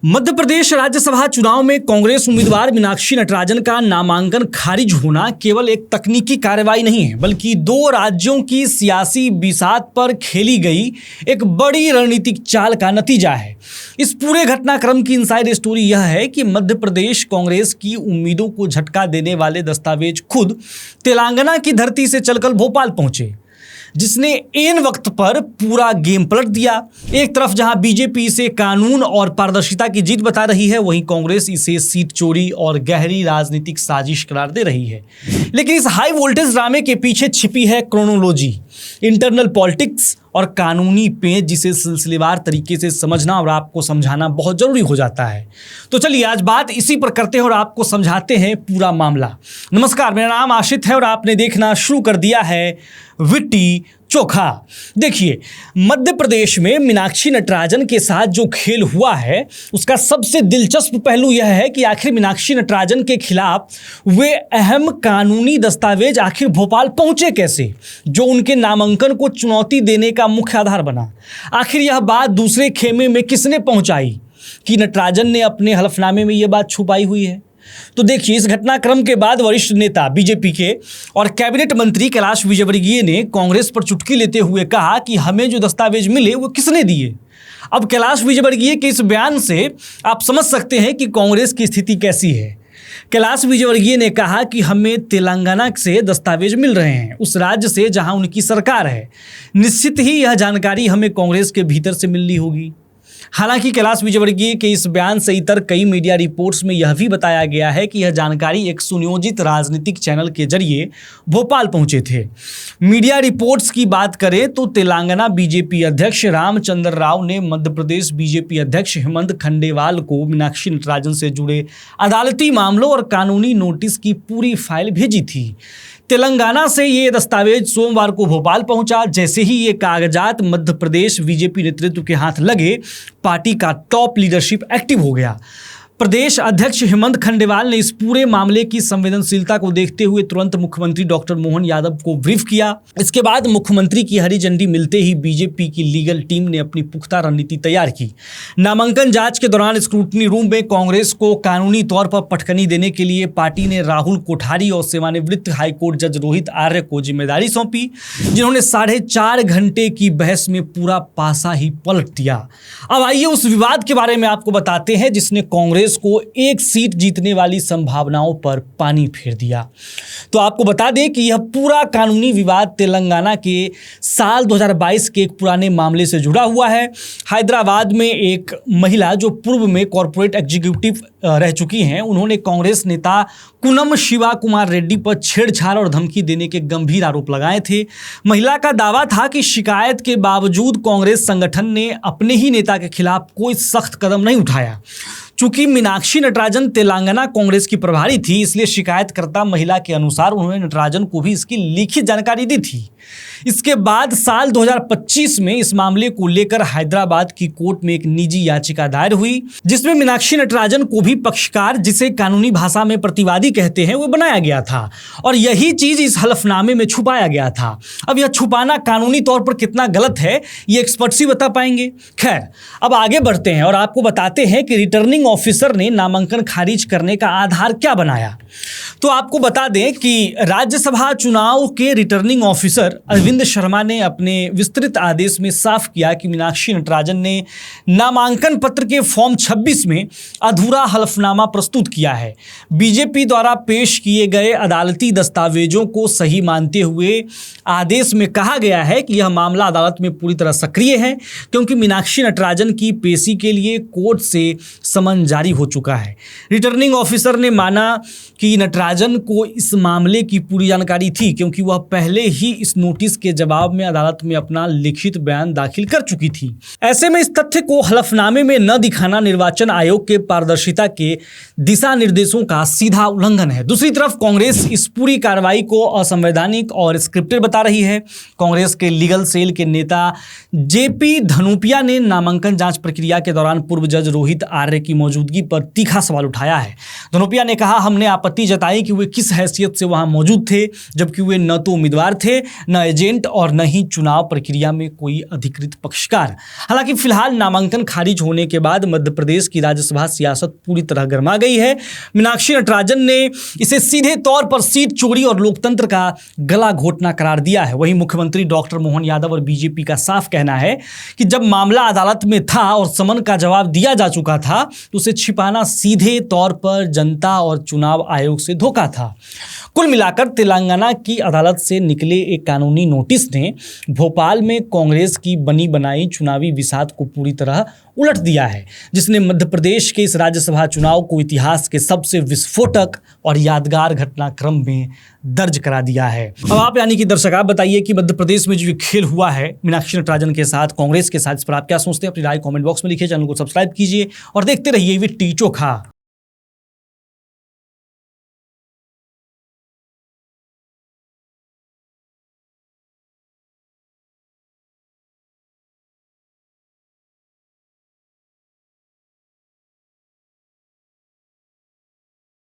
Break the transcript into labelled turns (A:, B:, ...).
A: मध्य प्रदेश राज्यसभा चुनाव में कांग्रेस उम्मीदवार मीनाक्षी नटराजन का नामांकन खारिज होना केवल एक तकनीकी कार्रवाई नहीं है, बल्कि दो राज्यों की सियासी बिसात पर खेली गई एक बड़ी रणनीतिक चाल का नतीजा है। इस पूरे घटनाक्रम की इनसाइड स्टोरी यह है कि मध्य प्रदेश कांग्रेस की उम्मीदों को झटका देने वाले दस्तावेज खुद तेलंगाना की धरती से चलकर भोपाल पहुंचे, जिसने ऐन वक्त पर पूरा गेम पलट दिया। एक तरफ जहां बीजेपी इसे कानून और पारदर्शिता की जीत बता रही है, वहीं कांग्रेस इसे सीट चोरी और गहरी राजनीतिक साजिश करार दे रही है। लेकिन इस हाई वोल्टेज ड्रामे के पीछे छिपी है क्रोनोलॉजी, इंटरनल पॉलिटिक्स और कानूनी पेंच, जिसे सिलसिलेवार तरीके से समझना और आपको समझाना बहुत जरूरी हो जाता है। तो चलिए आज बात इसी पर करते हैं और आपको समझाते हैं पूरा मामला। नमस्कार, मेरा नाम आशित है और आपने देखना शुरू कर दिया है विट्टी चोखा। देखिए, मध्य प्रदेश में मीनाक्षी नटराजन के साथ जो खेल हुआ है उसका सबसे दिलचस्प पहलू यह है कि आखिर मीनाक्षी नटराजन के खिलाफ वे अहम कानूनी दस्तावेज आखिर भोपाल पहुंचे कैसे, जो उनके नामांकन को चुनौती देने का मुख्य आधार बना। आखिर यह बात दूसरे खेमे में किसने पहुंचाई कि नटराजन ने अपने हलफनामे में यह बात छुपाई हुई है। तो देखिए, इस घटनाक्रम के बाद वरिष्ठ नेता बीजेपी के और कैबिनेट मंत्री कैलाश विजयवर्गीय ने कांग्रेस पर चुटकी लेते हुए कहा कि हमें जो दस्तावेज मिले वो किसने दिए। अब कैलाश विजयवर्गीय के इस बयान से आप समझ सकते हैं कि कांग्रेस की स्थिति कैसी है। कैलाश विजयवर्गीय ने कहा कि हमें तेलंगाना से दस्तावेज मिल रहे हैं, उस राज्य से जहां उनकी सरकार है। निश्चित ही यह जानकारी हमें कांग्रेस के भीतर से मिलनी होगी। हालांकि कैलाश विजयवर्गीय के इस बयान से इतर कई मीडिया रिपोर्ट्स में यह भी बताया गया है कि यह जानकारी एक सुनियोजित राजनीतिक चैनल के जरिए भोपाल पहुंचे थे। मीडिया रिपोर्ट्स की बात करें तो तेलंगाना बीजेपी अध्यक्ष रामचंद्र राव ने मध्य प्रदेश बीजेपी अध्यक्ष हेमंत खंडेवाल को मीनाक्षी नटराजन से जुड़े अदालती मामलों और कानूनी नोटिस की पूरी फाइल भेजी थी। तेलंगाना से ये दस्तावेज सोमवार को भोपाल पहुंचा। जैसे ही ये कागजात मध्य प्रदेश बीजेपी नेतृत्व के हाथ लगे, पार्टी का टॉप लीडरशिप एक्टिव हो गया। प्रदेश अध्यक्ष हेमंत खंडेवाल ने इस पूरे मामले की संवेदनशीलता को देखते हुए तुरंत मुख्यमंत्री डॉक्टर मोहन यादव को ब्रीफ किया। इसके बाद मुख्यमंत्री की हरी झंडी मिलते ही बीजेपी की लीगल टीम ने अपनी पुख्ता रणनीति तैयार की। नामांकन जांच के दौरान स्क्रूटनी रूम में कांग्रेस को कानूनी तौर पर पटखनी देने के लिए पार्टी ने राहुल कोठारी और सेवानिवृत्त हाईकोर्ट जज रोहित आर्य को जिम्मेदारी सौंपी, जिन्होंने 4.5 घंटे की बहस में पूरा पासा ही पलट दिया। अब आइए उस विवाद के बारे में आपको बताते हैं जिसने कांग्रेस को एक सीट जीतने वाली संभावनाओं पर पानी फेर दिया। तो आपको बता दें कि यह पूरा कानूनी विवाद तेलंगाना के साल 2022 के एक पुराने मामले से जुड़ा हुआ है। हैदराबाद में एक महिला जो पूर्व में कॉर्पोरेट एग्जीक्यूटिव रह चुकी हैं, उन्होंने कांग्रेस नेता कुनम शिवा कुमार रेड्डी पर छेड़छाड़ और धमकी देने के गंभीर आरोप लगाए थे। महिला का दावा था कि शिकायत के बावजूद कांग्रेस संगठन ने अपने ही नेता के खिलाफ कोई सख्त कदम नहीं उठाया। चूंकि मीनाक्षी नटराजन तेलंगाना कांग्रेस की प्रभारी थी, इसलिए शिकायतकर्ता महिला के अनुसार उन्होंने नटराजन को भी इसकी लिखित जानकारी दी थी। इसके बाद साल 2025 में इस मामले को लेकर हैदराबाद की कोर्ट में एक निजी याचिका दायर हुई, जिसमें मीनाक्षी नटराजन को भी पक्षकार, जिसे कानूनी भाषा में प्रतिवादी कहते हैं, वो बनाया गया था और यही चीज इस हलफनामे में छुपाया गया था। अब यह छुपाना कानूनी तौर पर कितना गलत है, ये एक्सपर्ट्स ही बता पाएंगे। खैर, अब आगे बढ़ते हैं और आपको बताते हैं कि रिटर्निंग ऑफिसर ने नामांकन खारिज करने का आधार क्या बनाया। तो आपको बता दें कि राज्यसभा चुनाव के रिटर्निंग ऑफिसर अरविंद शर्मा ने अपने विस्तृत आदेश में साफ किया कि मीनाक्षी नटराजन ने नामांकन पत्र के फॉर्म 26 में अधूरा हलफनामा प्रस्तुत किया है। बीजेपी द्वारा पेश किए गए अदालती दस्तावेजों को सही मानते हुए आदेश में कहा गया है कि यह मामला अदालत में पूरी तरह सक्रिय है, क्योंकि मीनाक्षी नटराजन की पेशी के लिए कोर्ट से समन जारी हो चुका है। रिटर्निंग ऑफिसर ने माना कि नटराजन को इस मामले की पूरी जानकारी थी, क्योंकि वह पहले ही इस नोटिस के जवाब में अदालत में अपना लिखित बयान दाखिल कर चुकी थी। ऐसे में इस तथ्य को हलफनामे में न दिखाना निर्वाचन आयोग के पारदर्शिता के दिशा निर्देशों का सीधा उल्लंघन है। दूसरी तरफ कांग्रेस इस पूरी कार्रवाई को असंवैधानिक और स्क्रिप्टेड बता रही है। कांग्रेस के लीगल सेल के नेता जेपी धनुपिया ने नामांकन जांच प्रक्रिया के दौरान पूर्व जज रोहित आर्य की मौजूदगी पर तीखा सवाल उठाया है। धनोपिया ने कहा, हमने आपत्ति जताई कि वे किस हैसियत से वहां मौजूद थे, जबकि वे न तो उम्मीदवार थे, न एजेंट और न ही चुनाव प्रक्रिया में कोई अधिकृत पक्षकार। हालांकि फिलहाल नामांकन खारिज होने के बाद मध्य प्रदेश की राज्यसभा सियासत पूरी तरह गर्मा गई है। मीनाक्षी नटराजन ने इसे सीधे तौर पर सीट चोरी और लोकतंत्र का गला घोटना करार दिया है। वहीं मुख्यमंत्री डॉक्टर मोहन यादव और बीजेपी का साफ कहना है कि जब मामला अदालत में था और समन का जवाब दिया जा चुका था तो उसे छिपाना सीधे तौर पर जनता और चुनाव आयोग से धोखा था। कुल मिलाकर तेलंगाना की अदालत से निकले एक कानूनी नोटिस ने भोपाल में कांग्रेस की बनी बनाई चुनावी विसात को पूरी तरह उलट दिया है, जिसने मध्य प्रदेश के इस राज्यसभा चुनाव को इतिहास के सबसे विस्फोटक और यादगार घटनाक्रम में दर्ज करा दिया है। अब आप यानी कि दर्शक आप बताइए कि मध्य प्रदेश में जो खेल हुआ है मीनाक्षी नटराजन के साथ, कांग्रेस के साथ, इस पर आप क्या सोचते हैं? अपनी राय कमेंट बॉक्स में लिखिए। चैनल को सब्सक्राइब कीजिए और देखते रहिए वीटी चोखा।